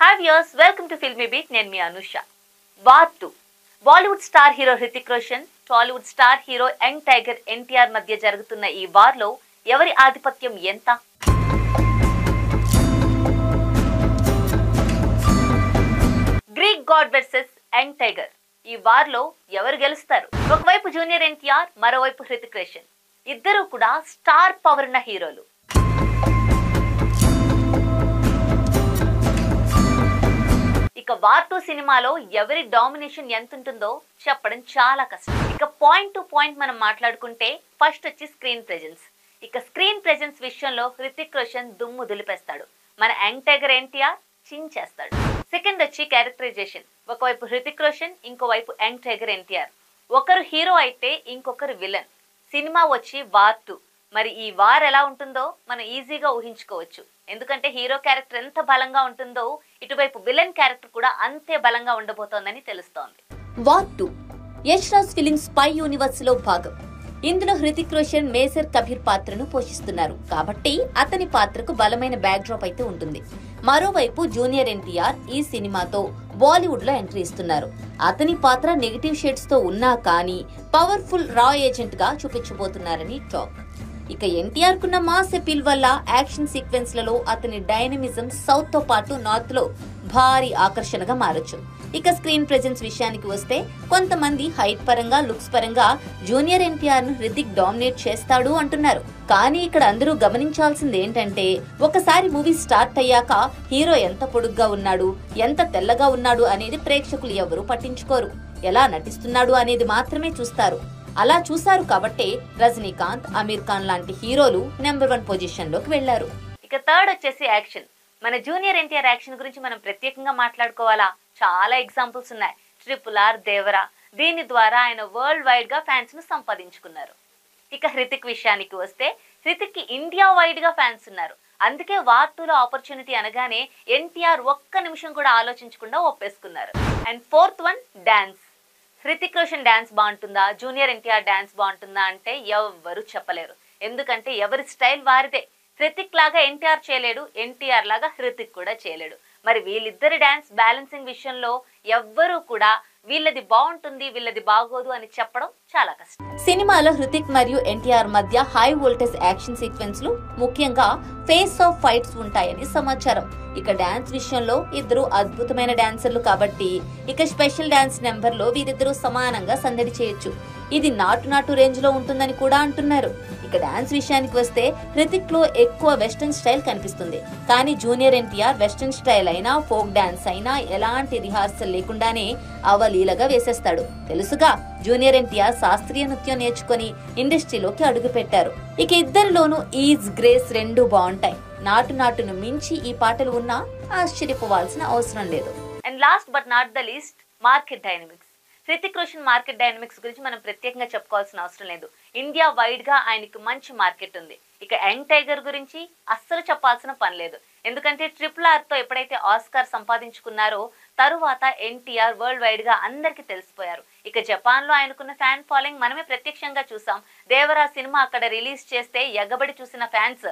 Hi viewers, welcome to Filmy Beat. నేను మీ అనుష. War 2 Bollywood star hero Hrithik Roshan, Tollywood star hero young tiger NTR మధ్య జరుగుతున్న ఈ వార్ లో ఎవరి ఆధిపత్యం ఎంత? Greek god versus young tiger. ఈ వార్ లో ఎవరు గెలుస్తారు? ఒకవైపు జూనియర్ ఎన్టీఆర్, మరోవైపు హృతిక్ రోషన్. ఇద్దరు కూడా స్టార్ పవర్ ఉన్న హీరోలు. ఇక వార్ 2 సినిమాలో ఎవరి డామినేషన్ ఎంత ఉంటుందో చెప్పడం చాలా కష్టం. ఇక పాయింట్ టు పాయింట్ మనం మాట్లాడుకుంటే ఫస్ట్ వచ్చి స్క్రీన్ ప్రెజెన్స్. ఇక స్క్రీన్ ప్రెజెన్స్ విషయంలో హృతిక్ రోషన్ దుమ్ము దులిపేస్తాడు, మన యంగ్ టైగర్ ఎన్టీఆర్ చించేస్తాడు. సెకండ్ వచ్చి క్యారెక్టరైజేషన్. ఒకవైపు హృతిక్ రోషన్, ఇంకోవైపు యంగ్ టైగర్ ఎన్టీఆర్. ఒకరు హీరో అయితే ఇంకొకరు విలన్. సినిమా వచ్చి వార్ 2. మరి ఈ వార్ ఎలా ఉంటుందో మనం ఈజీగా ఊహించుకోవచ్చు. ఎందుకంటే హీరో క్యారెక్టర్ ఎంత బలంగా ఉంటుందో ఇటువైపు విలన్ క్యారెక్టర్ కూడా అంతే బలంగా ఉండబోతోందని తెలుస్తోంది. War 2 Yash Raj films spy universe లో భాగం. ఇందులో హృతిక్ రోషన్ మేజర్ కబీర్ పాత్రను పోషిస్తున్నారు కాబట్టి అతని పాత్రకు బలమైన బ్యాక్ డ్రాప్ అయితే ఉంటుంది. మరోవైపు జూనియర్ ఎన్టీఆర్ ఈ సినిమాతో బాలీవుడ్ లో ఎంట్రీ ఇస్తున్నారు. అతని పాత్ర నెగటివ్ షేడ్స్ తో ఉన్నా కానీ పవర్ఫుల్ రా ఏజెంట్ గా చూపించబోతున్నారని టాక్. ఇక ఎన్టీఆర్ కున్న మాస్ అపీల్ వల్ల యాక్షన్ సీక్వెన్స్ లలో అతని డైనమిజం సౌత్ తో పాటు నార్త్ లో భారీ ఆకర్షణగా మారొచ్చు. ఇక స్క్రీన్ ప్రెజెన్స్ విషయానికి వస్తే కొంతమంది హైట్ పరంగా, లుక్స్ పరంగా జూనియర్ ఎన్టీఆర్ ను హృతిక్ డామినేట్ చేస్తాడు అంటున్నారు. కానీ ఇక్కడ అందరూ గమనించాల్సింది ఏంటంటే ఒకసారి మూవీ స్టార్ట్ అయ్యాక హీరో ఎంత పొడుగ్గా ఉన్నాడు, ఎంత తెల్లగా ఉన్నాడు అనేది ప్రేక్షకులు ఎవరూ పట్టించుకోరు. ఎలా నటిస్తున్నాడు అనేది మాత్రమే చూస్తారు. అలా చూశారు కాబట్టే రజనీకాంత్, అమీర్ ఖాన్ లాంటి హీరోలు నెంబర్ 1 పొజిషన్ లోకి వెళ్లారు. ఇక థర్డ్ వచ్చేసి యాక్షన్. మన జూనియర్ ఎన్టీఆర్ యాక్షన్ గురించి మనం ప్రత్యేకంగా మాట్లాడుకోవాలా? చాలా ఎగ్జాంపుల్స్ ఉన్నాయి. RRR, దేవరా. దీని ద్వారా ఆయన వరల్డ్ వైడ్ గా ఫ్యాన్స్ ను సంపాదించుకున్నారు. ఇక హృతిక్ విషయానికి వస్తే హృతిక్ కి ఇండియా వైడ్ గా ఫ్యాన్స్ ఉన్నారు. అందుకే వార్ 2 లో ఆపర్చునిటీ అనగానే ఎన్టీఆర్ ఒక్క నిమిషం కూడా ఆలోచించకుండా ఒప్పేసుకున్నారు. And fourth one, dance. Hrithik Roshan dance బాగుంటుందా, జూనియర్ ఎన్టీఆర్ డాన్స్ బాగుంటుందా అంటే ఎవ్వరు చెప్పలేరు. ఎందుకంటే ఎవరి స్టైల్ వారిదే. హృతిక్ లాగా ఎన్టీఆర్ చేయలేడు, ఎన్టీఆర్ లాగా హృతిక్ కూడా చేయలేడు. మరి వీళ్ళిద్దరి డాన్స్ బ్యాలెన్సింగ్ విషయంలో ఎవ్వరూ కూడా వీళ్ళది బాగుంటుంది, వీళ్ళది బాగోదు అని చెప్పడం చాలా కష్టం. సినిమాలో హృతిక్ మరియు ఎన్టీఆర్ మధ్య హై వోల్టేజ్ యాక్షన్ సీక్వెన్స్ లు, ముఖ్యంగా ఫేస్ ఆఫ్ ఫైట్స్ ఉంటాయని సమాచారం. ఇక డాన్స్ విషయంలో ఇద్దరు అద్భుతమైన డాన్సర్లు కాబట్టి ఇక స్పెషల్ డాన్స్ నెంబర్ లో వీరిద్దరూ సమానంగా సందడి చేయొచ్చు. ఇది నాటు రేంజ్ లో ఉంటుందని కూడా అంటున్నారు. ఇక డాన్స్ విషయానికి వస్తే హృతిక్ లో ఎక్కువ వెస్టర్న్ స్టైల్ కనిపిస్తుంది. కానీ జూనియర్ ఎన్టీఆర్ వెస్టర్న్ స్టైల్ అయినా, ఫోక్ డాన్స్ అయినా ఎలాంటి రిహార్సల్ లేకుండానే అవలీలగా వేసేస్తాడు. తెలుసుగా, జూనియర్ ఎన్టీఆర్ శాస్త్రీయ నృత్యం నేర్చుకుని ఇండస్ట్రీలోకి అడుగు పెట్టారు. ఇక ఇద్దరిలోనూ ఈజ్, గ్రేస్ రెండూ బాగుంటాయి. నాటును మించి ఈ పాటలు ఉన్నా ఆశ్చర్యపోవాల్సిన అవసరం లేదు. And last but not the least, market dynamics. Hrithik Roshan market dynamics గురించి మనం ప్రత్యేకంగా చెప్పుకోవాల్సిన అవసరం లేదు. ఇండియా వైడ్ గా ఆయనకు మంచి మార్కెట్ ఉంది. ఇక యంగ్ టైగర్ గురించి అస్సలు చెప్పాల్సిన పని లేదు. ఎందుకంటే RRR తో ఎప్పుడైతే ఆస్కార్ సంపాదించుకున్నారో తరువాత ఎన్టీఆర్ వరల్డ్ వైడ్ గా అందరికి తెలిసిపోయారు. ఇక జపాన్ లో ఆయనకున్న ఫ్యాన్ ఫాలోయింగ్ మనమే ప్రత్యక్షంగా చూసాం. దేవరా సినిమా అక్కడ రిలీజ్ చేస్తే ఎగబడి చూసిన ఫ్యాన్స్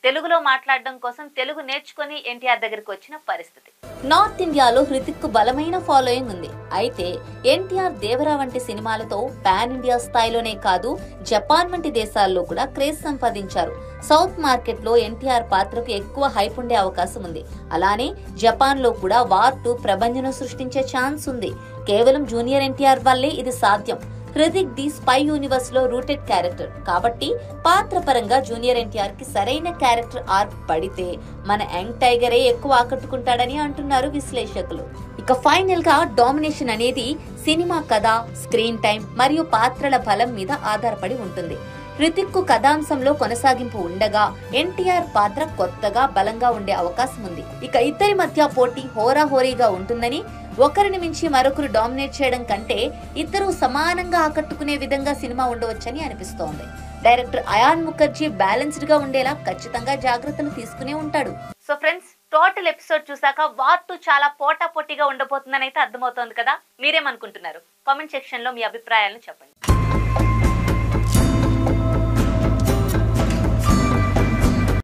తెలుగులో మాట్లాడడం కోసం తెలుగు నేర్చుకుని ఎన్టీఆర్ దగ్గరికి వచ్చిన పరిస్థితి. నార్త్ ఇండియాలో హృతిక్ కు బలమైన ఫాలోయింగ్ ఉంది. అయితే ఎన్టీఆర్, దేవరా వంటి సినిమాలతో పాన్ ఇండియా స్థాయిలోనే కాదు జపాన్ వంటి దేశాల్లో కూడా క్రేజ్ సంపాదించారు. సౌత్ మార్కెట్ లో ఎన్టీఆర్ పాత్రకు ఎక్కువ హైప్ ఉండే అవకాశం ఉంది. అలానే జపాన్ లో కూడా వార్ 2 ప్రభంజనం సృష్టించే ఛాన్స్ ఉంది. కేవలం జూనియర్ ఎన్టీఆర్ వల్లే ఇది సాధ్యం. హృతిక్ ది స్పై యూనివర్స్ లో రూటెడ్ క్యారెక్టర్ కాబట్టి పాత్ర పరంగా జూనియర్ ఎన్టీఆర్ కి సరైన క్యారెక్టర్ ఆర్క్ పడితే మన యంగ్ టైగరే ఎక్కువ ఆకట్టుకుంటాడని అంటున్నారు విశ్లేషకులు. ఇక ఫైనల్ గా డామినేషన్ అనేది సినిమా కథ, స్క్రీన్ టైం మరియు పాత్రల బలం మీద ఆధారపడి ఉంటుంది. హృతిక్ కు కథాంశంలో కొనసాగింపు ఉండగా ఎన్టీఆర్ పాత్ర కొత్తగా బలంగా ఉండే అవకాశం ఉంది. ఇక ఇద్దరి మధ్య పోటీ హోరాహోరీగా ఉంటుందని, ఒకరిని మించి మరొకరు డామినేట్ చేయడం కంటే ఇద్దరు సమానంగా ఆకట్టుకునే విధంగా సినిమా ఉండవచ్చని అనిపిస్తోంది. డైరెక్టర్ అయాన్ ముఖర్జీ బ్యాలెన్స్డ్ గా ఉండేలా ఖచ్చితంగా జాగ్రత్తలు తీసుకునే ఉంటాడు. సో ఫ్రెండ్స్, టోటల్ ఎపిసోడ్ చూసాక వార్ 2 చాలా పోటాపోటీగా ఉండబోతుందని అయితే అర్థమవుతోంది కదా. మీరేమనుకుంటున్నారు? కామెంట్ సెక్షన్ లో మీ అభిప్రాయాలను చెప్పండి.